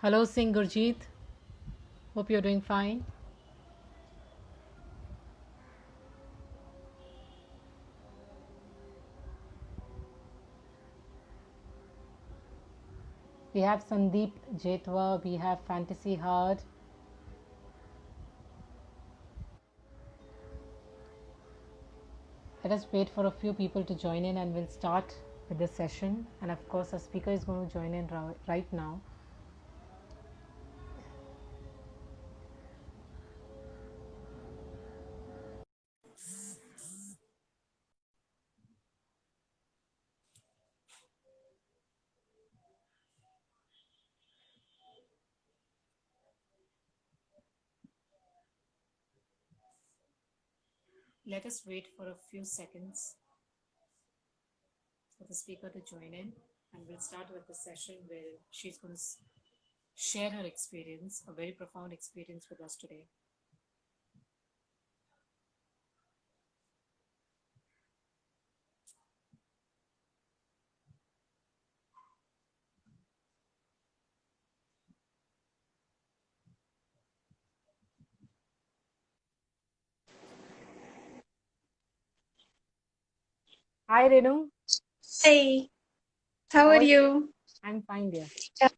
Hello, Singh Gurjeet. Hope you're doing fine. We have Sandeep Jetwa, we have Fantasy Heart. Let us wait for a few people to join in and we'll start with the session. And of course, our speaker is going to join in right now. Let us wait for a few seconds for the speaker to join in, and we'll start with the session where she's going to share her experience, a very profound experience with us today. Hi, Renu. Hey, how How are are you? you? I'm fine, dear. Yeah,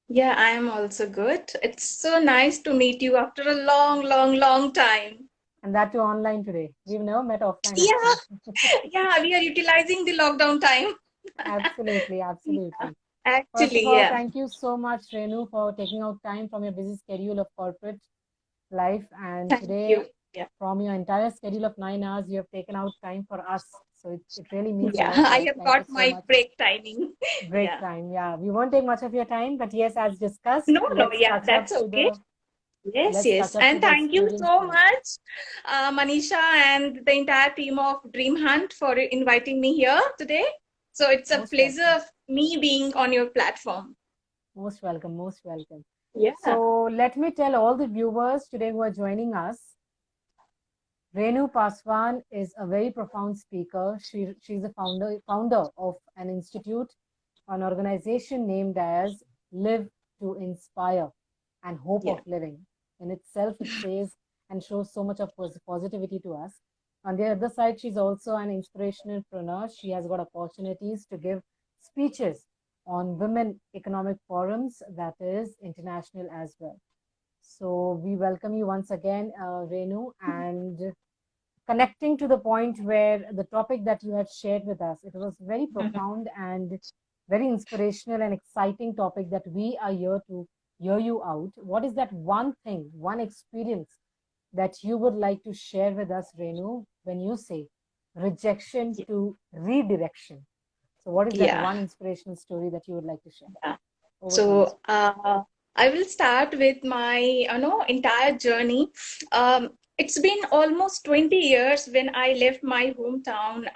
yeah, I am also good. It's so nice to meet you after a long, long, long time. And that too online today. We've never met offline, Yeah, actually. yeah, we are utilizing the lockdown time. Absolutely, Yeah, absolutely. First of actually, all, yeah. thank you so much, Renu, for taking out time from your busy schedule of corporate life. And Thank you. today, Yeah, from your entire schedule of 9 hours, you have taken out time for us. So it really means a yeah, lot to I us. have Thank you got so my much. break timing. Break Yeah. time. Yeah, we won't take much of your time, but yes, as discussed, No, no, yeah, that's okay. Yes, let's yes. touch up to And the thank you experience. so Yeah, much, Manisha and the entire team of Dreamhunt for inviting me here today. So it's a most pleasure welcome. of me being on your platform. Most welcome. Most welcome. Yeah. So let me tell all the viewers today who are joining us. Renu Paswan is a very profound speaker. She's the founder of an institute, an organization named as Live to Inspire and Hope Yeah. of Living. In itself, it says and shows so much of positivity to us. On the other side, she's also an inspirational preneur. She has got opportunities to give speeches on women economic forums, that is international as well. So we welcome you once again, Renu, and connecting to the point where the topic that you had shared with us, it was very Mhm. profound and very inspirational and exciting topic that we are here to hear you out. What is that one thing, one experience that you would like to share with us, Renu, when you say rejection Yeah. to redirection? So, what is that Yeah. one inspirational story that you would like to share? Yeah. Over to you. So I will start with my entire journey. It's been almost 20 years when I left my hometown,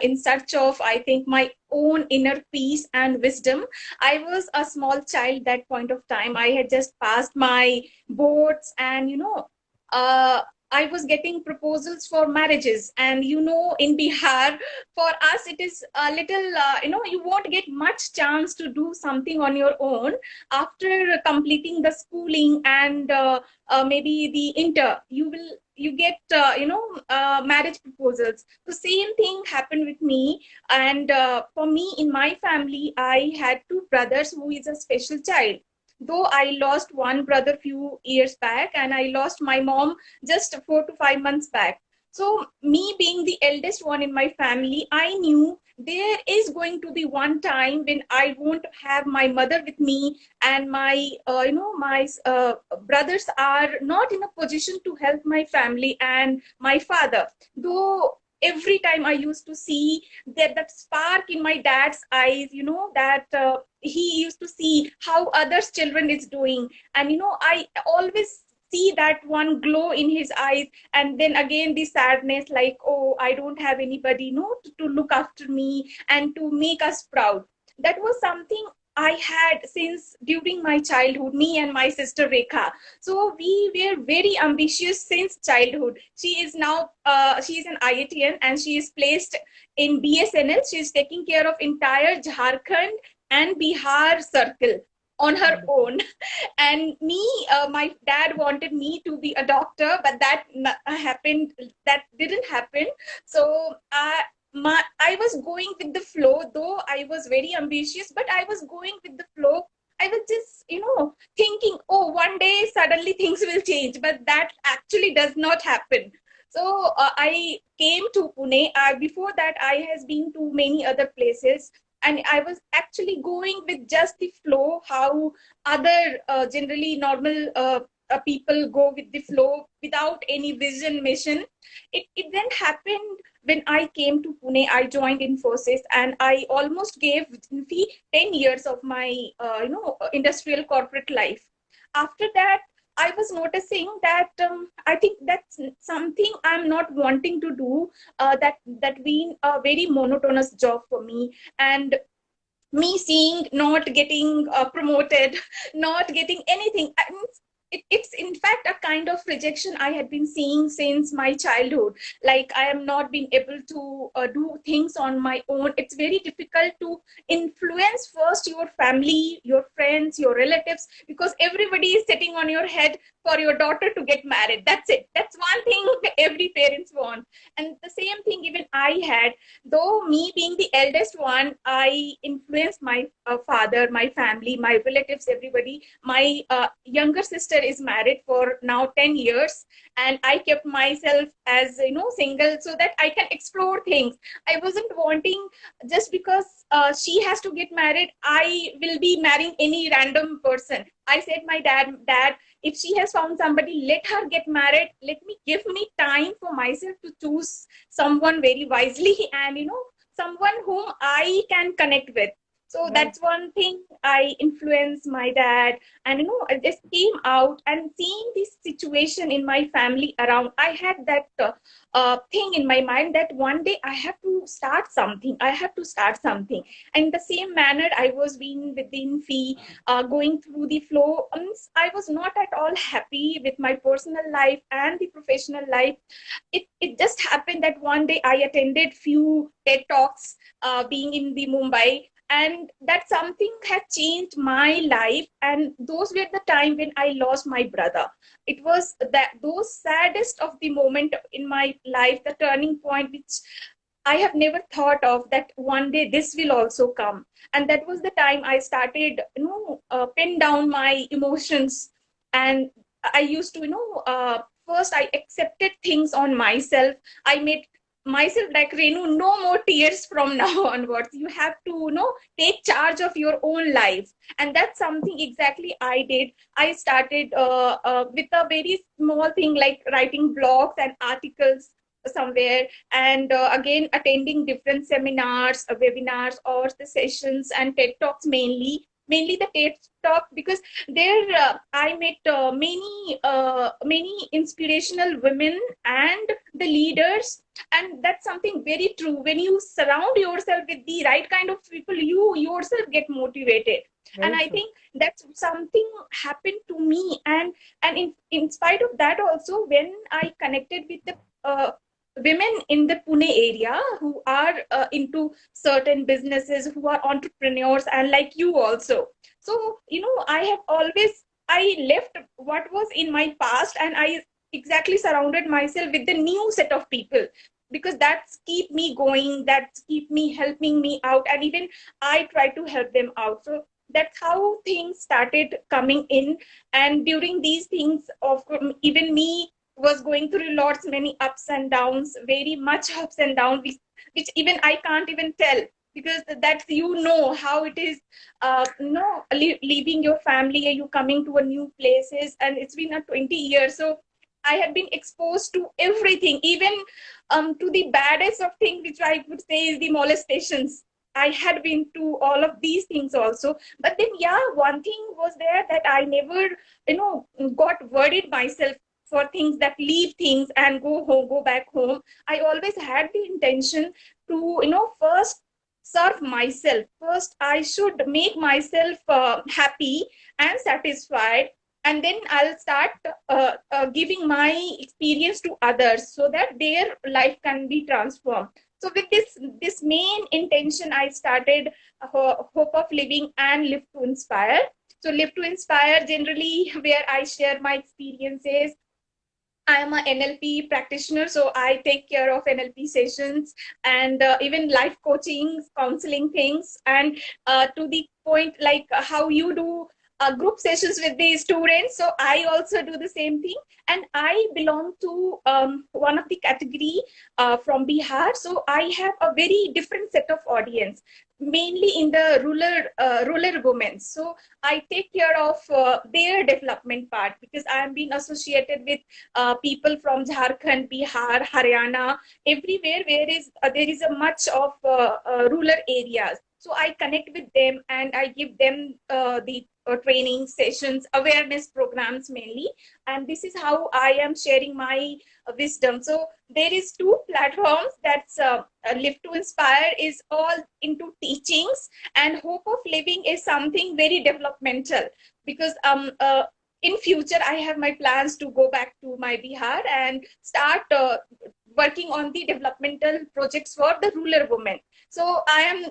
in search of, I think, my own inner peace and wisdom. I was a small child that point of time. I had just passed my boards, and uh, I was getting proposals for marriages. And in Bihar, for us it is a little, you won't get much chance to do something on your own after completing the schooling, and maybe the inter, you get marriage proposals. The same thing happened with me. And for me, in my family, I had two brothers who is a special child. Though I lost one brother few years back, and I lost my mom just 4 to 5 months back. So, me being the eldest one in my family, I knew there is going to be one time when I won't have my mother with me, and my brothers are not in a position to help my family and my father. Though every time I used to see that spark in my dad's eyes, that he used to see how others' children is doing, and I always see that one glow in his eyes, and then again the sadness, like, oh, I don't have anybody to look after me and to make us proud. That was something I had since during my childhood, me and my sister Rekha. So we were very ambitious since childhood. She is now she is an IITN, and she is placed in BSNL. She is taking care of entire Jharkhand and Bihar circle. on her Wonderful. own. And me, my dad wanted me to be a doctor, but happened, that didn't happen. So I was going with the flow, though I was very ambitious, but I was going with the flow. I was just, thinking, oh, one day suddenly things will change, but that actually does not happen. So I came to Pune. Before that, I has been to many other places, and I was actually going with just the flow, how other generally normal people go with the flow without any vision, mission. It then happened when I came to Pune. I joined Infosys, and I almost gave 10 years of my industrial corporate life. After that, I was noticing that I think that's something I'm not wanting to do. That been a very monotonous job for me, and me seeing not getting promoted, not getting anything. It's in fact a kind of rejection I had been seeing since my childhood. Like, I am not being able to do things on my own. It's very difficult to influence first your family, your friends, your relatives, because everybody is sitting on your head for your daughter to get married. That's it. That's one thing every parents want. And the same thing even I had. Though me being the eldest one, I influenced my father, my family, my relatives, everybody. My younger sister is married for now 10 years, and I kept myself as, single, so that I can explore things. I wasn't wanting, just because she has to get married, I will be marrying any random person. I said, my dad, if she has found somebody, let her get married. Let me give me time for myself to choose someone very wisely, and someone whom I can connect with. So Right. that's one thing I influenced my dad. And I just came out and seeing this situation in my family around. I had that thing in my mind that one day I have to start something. I have to start something. And in the same manner, I was being within fee, going through the flow. I was not at all happy with my personal life and the professional life. It just happened that one day I attended few TED talks, being in the Mumbai, and that something had changed my life. And those were the time when I lost my brother. It was that those saddest of the moment in my life, the turning point which I have never thought of, that one day this will also come. And that was the time I started, pin down my emotions. And I used to, first I accepted things on myself. I made myself like, Renu, no more tears from now onwards. You have to, take charge of your own life. And that's something exactly I did. I started with a very small thing like writing blogs and articles somewhere, and again attending different seminars, webinars, or the sessions and TED talks, mainly the TED talk, because there I met many inspirational women and the leaders. And that's something very true. When you surround yourself with the right kind of people, you yourself get motivated. And Very I true. think that's something happened to me. And in spite of that also, when I connected with the uh, women in the Pune area who are into certain businesses, who are entrepreneurs, and like you also. So, I have always, I left what was in my past, and I exactly surrounded myself with the new set of people, because that's keep me going, that's keep me helping me out, and even I try to help them out. So that's how things started coming in. And during these things, of course, even me was going through lots, many ups and downs, very much ups and downs, which even I can't even tell, because that's, how it is, leaving your family, and you coming to a new places, and it's been a 20 years. So I have been exposed to everything, even to the baddest of things, which I would say is the molestations. I had been to all of these things also. But then, yeah, one thing was there, that I never, got worried myself for things, that leave things and go home, go back home. I always had the intention to, first serve myself. First, I should make myself happy and satisfied, and then I'll start giving my experience to others, so that their life can be transformed. So with this main intention, I started Hope of Living and Live to Inspire. So Live to Inspire generally where I share my experiences. I am a NLP practitioner, so I take care of NLP sessions and even life coaching, counseling things, and to the point like how you do group sessions with the students. So I also do the same thing, and I belong to one of the category from Bihar. So I have a very different set of audience, mainly in the rural women. So I take care of their development part because I am being associated with people from Jharkhand, Bihar, Haryana, everywhere where there is a much of rural areas. So I connect with them and I give them the training sessions, awareness programs mainly, and this is how I am sharing my wisdom. So there is two platforms. That's Live to Inspire is all into teachings, and Hope of Living is something very developmental because in future I have my plans to go back to my Bihar and start working on the developmental projects for the rural women. So I am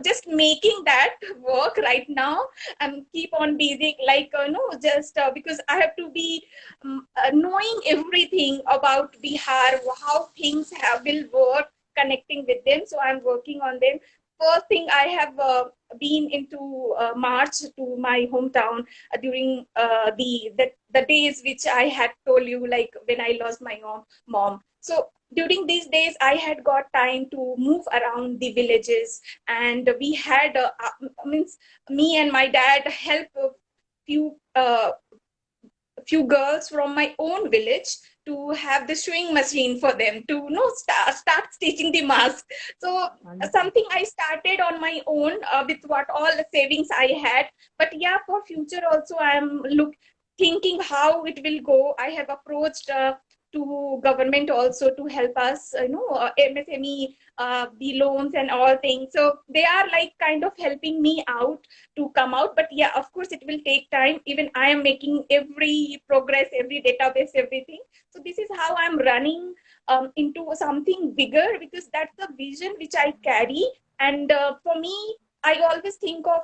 just making that work right now and keep on busy like just because I have to be knowing everything about Bihar, how things will work, connecting with them. So I'm working on them. First thing, I have been into March to my hometown during the days which I had told you, like when I lost my mom. So during these days, I had got time to move around the villages, and we had means me and my dad help a few few girls from my own village to have the sewing machine for them to start stitching the mask. So Wonderful. something I started on my own with what all the savings I had. But yeah, for future also I am thinking how it will go. I have approached to government also to help us, MSME, the loans and all things. So they are like kind of helping me out to come out. But yeah, of course it will take time. Even I am making every progress, every database, everything. So this is how I'm running into something bigger, because that's the vision which I carry. And for me, I always think of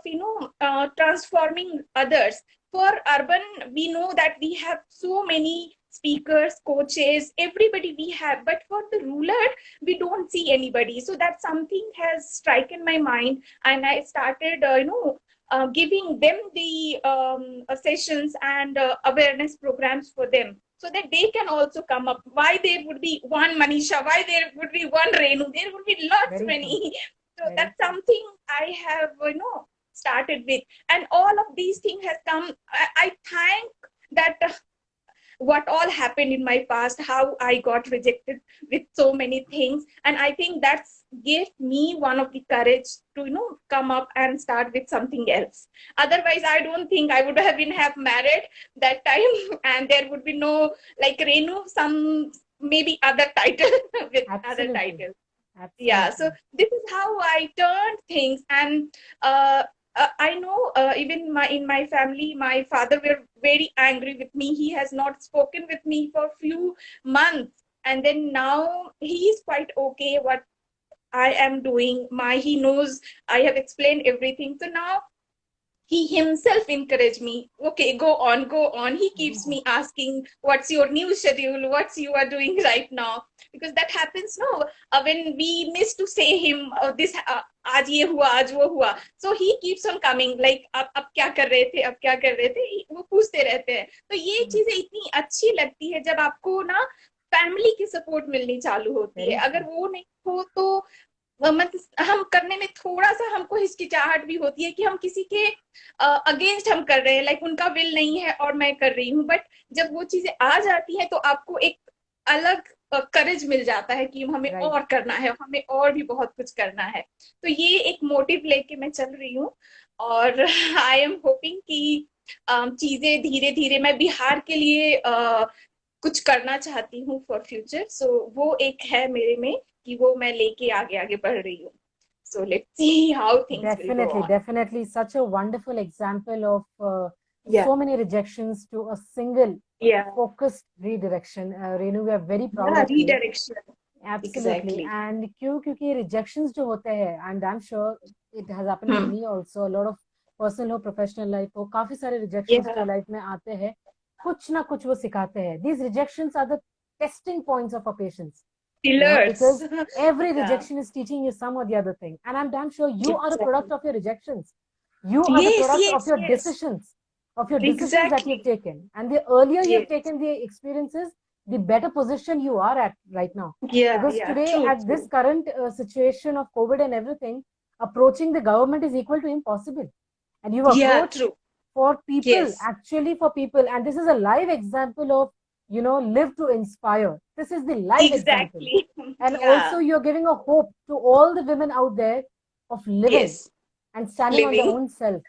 transforming others. For urban, we know that we have so many speakers, coaches, everybody we have, but for the rural we don't see anybody. So that something has striken my mind, and I started giving them the sessions and awareness programs for them, so that they can also come up. Why there would be one Manisha? Why there would be one Renu? There would be lots Very true. many. So Very that's true. something I have started with, and all of these things has come. I thank that what all happened in my past, how I got rejected with so many things. And I think that's gave me one of the courage to come up and start with something else. Otherwise I don't think I would have been have married that time and there would be no like Renu, some maybe other title with other Absolutely. titles. Yeah, so Absolutely. this is how I turned things. And I know even in my family, my father were very angry with me. He has not spoken with me for a few months, and then now he is quite okay what I am doing. My He knows I have explained everything. So now he himself encouraged me, okay, go on, go on. He Very keeps good. me asking, what's your new schedule, what's you are doing right now, because that happens no when we miss to say him this आज ये हुआ आज वो हुआ. So he keeps on coming like अब क्या कर रहे थे, अब क्या कर रहे थे, वो पूछते रहते हैं. तो ये Mm. चीजें इतनी अच्छी लगती है जब आपको ना फैमिली की सपोर्ट मिलनी चालू होती है. Very अगर true. वो नहीं हो तो मतलब हम करने में थोड़ा सा हमको हिचकिचाहट भी होती है कि हम किसी के अगेंस्ट हम कर रहे हैं, लाइक उनका विल नहीं है और मैं कर रही हूँ. बट जब वो चीजें आ जाती हैं तो आपको एक अलग करेज मिल जाता है कि हमें Right. और करना है, हमें और भी बहुत कुछ करना है. तो ये एक मोटिव लेके मैं चल रही हूँ. और आई एम होपिंग कि चीजें धीरे धीरे, मैं बिहार के लिए कुछ करना चाहती हूँ फॉर फ्यूचर. सो वो एक है मेरे में कि वो मैं लेके आगे आगे बढ़ रही हूँ. So let's see how things will go Definitely, on. definitely. Such a wonderful example of या so many rejections to a single या focused redirection. Renu, we are very proud या of you. Redirection. Absolutely. Exactly. And क्यों? क्योंकि rejections जो होते हैं, and I'm sure it has happened with hmm. me also, a lot of personal हो, professional life हो, काफी सारे रिजेक्शंस जो Yeah. लाइफ में आते हैं, कुछ ना कुछ वो सिखाते हैं. These rejections are the testing points of a patience, Pillars. because every Yeah. rejection is teaching you some or the other thing. And I'm damn sure you are a product Exactly. of your rejections. You are the Yes, product yes, yes. of your decisions that you've Exactly. taken. And the earlier you've Yes. taken the experiences, the better position you are at right now. Yeah, Because yeah. today, True, at this true. current situation of COVID and everything, approaching the government is equal to impossible. And you Yeah, approach true. for people, Yes. actually for people. And this is a live example of, live to inspire. This is the live example. Exactly. And also, Yeah. you're giving a hope to all the women out there of living Yes. and standing on their Living. own self,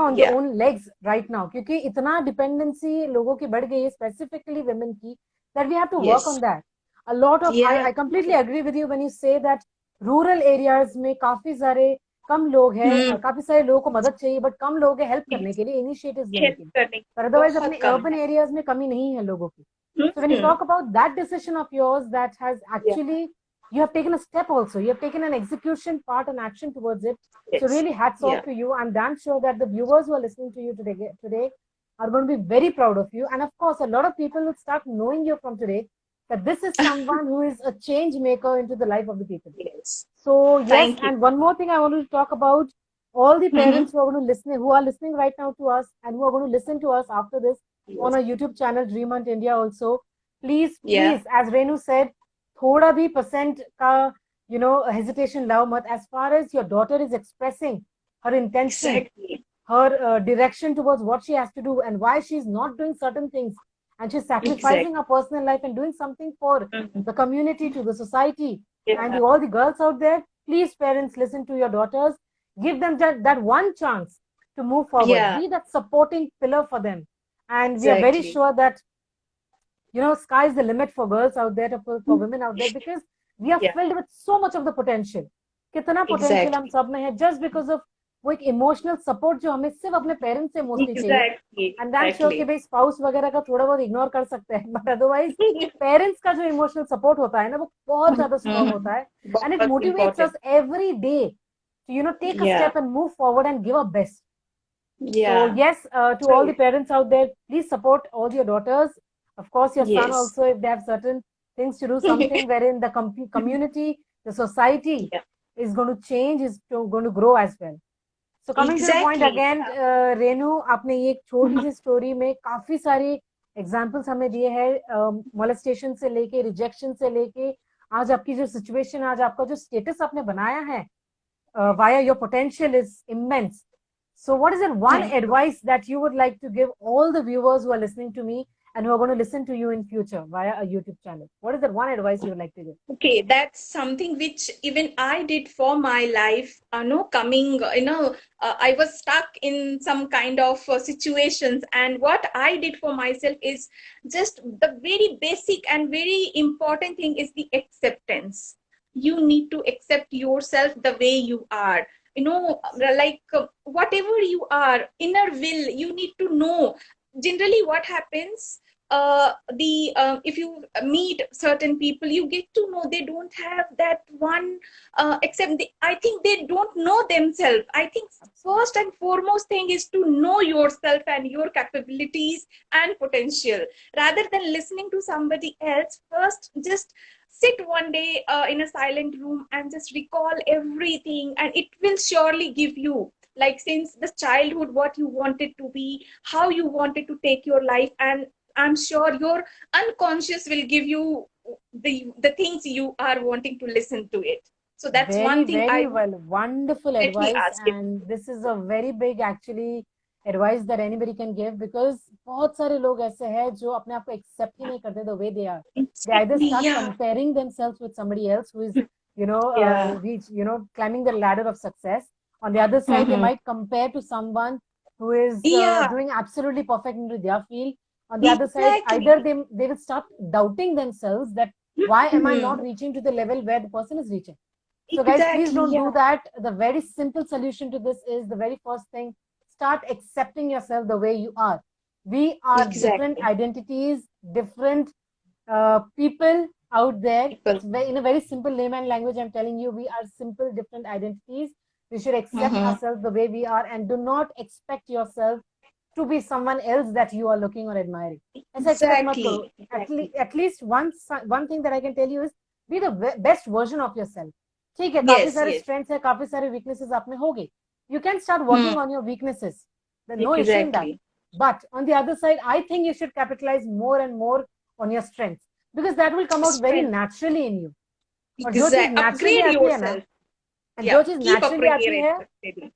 on their Yeah. own legs right now. क्योंकि इतना dependency लोगों की बढ़ गई है, specifically women की, that we have to work on Yes. that. A lot of, Yeah. I completely agree with you when you say that rural areas में काफी सारे कम लोग हैं, Hmm. काफी सारे लोगों को मदद चाहिए, बट कम लोग हैं हेल्प करने के लिए, इनिशिएटिव्स लेने हेल्प के लिए. करने की पर अदरवाइज बहुत अपने कम अर्बन है. एरियाज में कमी नहीं है लोगों की. So when you hmm. talk about that decision of yours that has Yeah. actually, you have taken a step also, you have taken an execution part and action towards it. So Yes. really hats off Yeah. to you. I'm damn sure that the viewers who are listening to you today are going to be very proud of you. And of course, a lot of people will start knowing you from today that this is someone who is a change maker into the life of the people. Yes. So yes, Thank you. and one more thing I want to talk about, all the Mm-hmm. parents who are listening right now to us, and who are going to listen to us after this on Yes. our YouTube channel Dreamhunt India also. Please, Yeah. please, as Renu said, थोड़ा भी percent का hesitation लाओ मत. As far as your daughter is expressing her intention, Exactly. her direction towards what she has to do and why she's not doing certain things, and she's sacrificing Exactly. her personal life and doing something for Mm-hmm. the community, to the society, and Yeah. all the girls out there, please parents, listen to your daughters, give them that one chance to move forward, Yeah. be that supporting pillar for them. And we are very Exactly. sure that sky is the limit for girls out there, for women out there, because we are Yeah. filled with so much of the potential. कितना potential हम Exactly. सब में है, just because of वो एक emotional support जो हमें सिर्फ अपने पेरेंट्स से मोस्टली चाहिए. Exactly. And I am sure कि Exactly. भाई स्पाउस वगैरह का थोड़ा बहुत इग्नोर कर सकते हैं, बट अदरवाइज पेरेंट्स का जो इमोशनल सपोर्ट होता है ना, वो बहुत ज्यादा स्ट्रांग Mhm. होता है. एंड इट बहुत motivates important. Us every day to take a Yeah. Step and move forward and give a best. So Yeah. yes, to all the True. parents out there, please support all your daughters. Of course, your son Yes. also, if they have certain things to do, something wherein the community, the society Yeah. is going to change, going to grow as well. So coming to the point Exactly. again, Yeah. Renu, आपने ये एक छोटी सी story में काफी सारी examples हमें दिए हैं, मोलेस्टेशन से लेके, रिजेक्शन से लेके, आज आपकी जो सिचुएशन, आज आपका जो स्टेटस आपने बनाया है, via your potential is immense. So, what is that one Thank you. advice that you would like to give all the viewers who are listening to me and who are going to listen to you in future via a YouTube channel? What is that one advice you would like to give? Okay, that's something which even I did for my life. No, coming, I was stuck in some kind of situations, and what I did for myself is just the very basic and very important thing is the acceptance. You need to accept yourself the way you are. Like whatever you are, inner will, you need to know. Generally, what happens? The If you meet certain people, you get to know they don't have that one, except I think they don't know themselves. I think first and foremost thing is to know yourself and your capabilities and potential, rather than listening to somebody else. First, just sit one day in a silent room and just recall everything, and it will surely give you, like, since the childhood, what you wanted to be, how you wanted to take your life, and I'm sure your unconscious will give you the things you are wanting to listen to it. So that's Very, one thing I very would well. Wonderful definitely advice. ask it. And this is a very big actually advice that anybody can give, because बहुत सारे लोग ऐसे हैं जो अपने आप को accept ही नहीं करते the way they are. They either Exactly. start Yeah. comparing themselves with somebody else who is, Yeah. climbing the ladder of success. On the other side, they Mm-hmm. might compare to someone who is Yeah. doing absolutely perfect into their field. On the other side, either Exactly. they will start doubting themselves that why am I not Mm-hmm. reaching to the level where the person is reaching. So, guys, please Exactly. don't do Yeah. that. The very simple solution to this is the very first thing, start accepting yourself the way you are. We are different Exactly. identities, different people out there. People. In a very simple layman language, I'm telling you, we are simple, different identities We should accept Mm-hmm. ourselves the way we are and do not expect yourself to be someone else that you are looking or admiring. ऐसा expect मत करो. Exactly. Exactly. At least one thing that I can tell you is be the best version of yourself. ठीक है, काफी Yes, सारे yes. strengths है, काफी सारे weaknesses आप में होंगे. You can start Hmm. working on your weaknesses. There's no issue in that. Exactly. But on the other side, I think you should capitalize more and more on your strengths because that will come out very Strength. naturally in you. और जो चीज Exact. naturally Upgrade आती है ना, yourself. Yeah. जो चीज Keep naturally आती है, upgrading.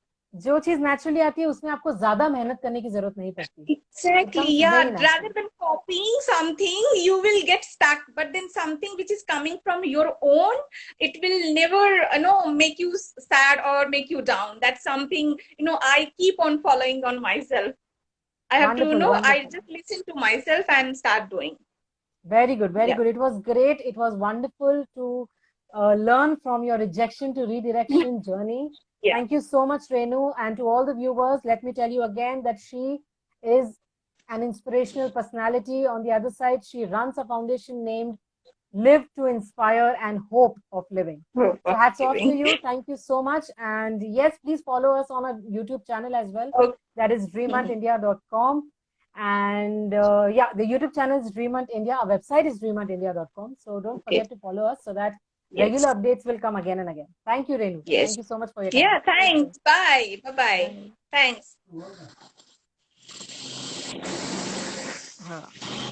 जो चीज नेचुरली आती है उसमें आपको ज्यादा मेहनत करने की जरूरत नहीं पड़ती. It Exactly. comes Yeah. very Rather natural. than copying something, you will get stuck. But then something which is coming from your own, it will never, make you sad or make you down. That's something, I keep on following on myself. I have to, Wonderful, I wonderful. just listen to myself and start doing. Very good, very Yeah. good. It was great. It was wonderful to learn from your rejection to redirection journey. Yeah. Thank you so much, Renu. And to all the viewers, let me tell you again that she is an inspirational personality. On the other side, she runs a foundation named Live to Inspire and Hope of Living. Hope So of hats off to living. you. Thank you so much. And yes, please follow us on our YouTube channel as well. Okay. That is dreamhuntindia.com. And yeah, the YouTube channel is Dreamhunt India. Our website is dreamhuntindia.com. So don't Okay. forget to follow us so that Yes. regular updates will come again and again. Thank you, Renu. Yes. Thank you so much for your time. Yeah. Thanks. Bye. Bye-bye. Bye. Thanks. हाँ.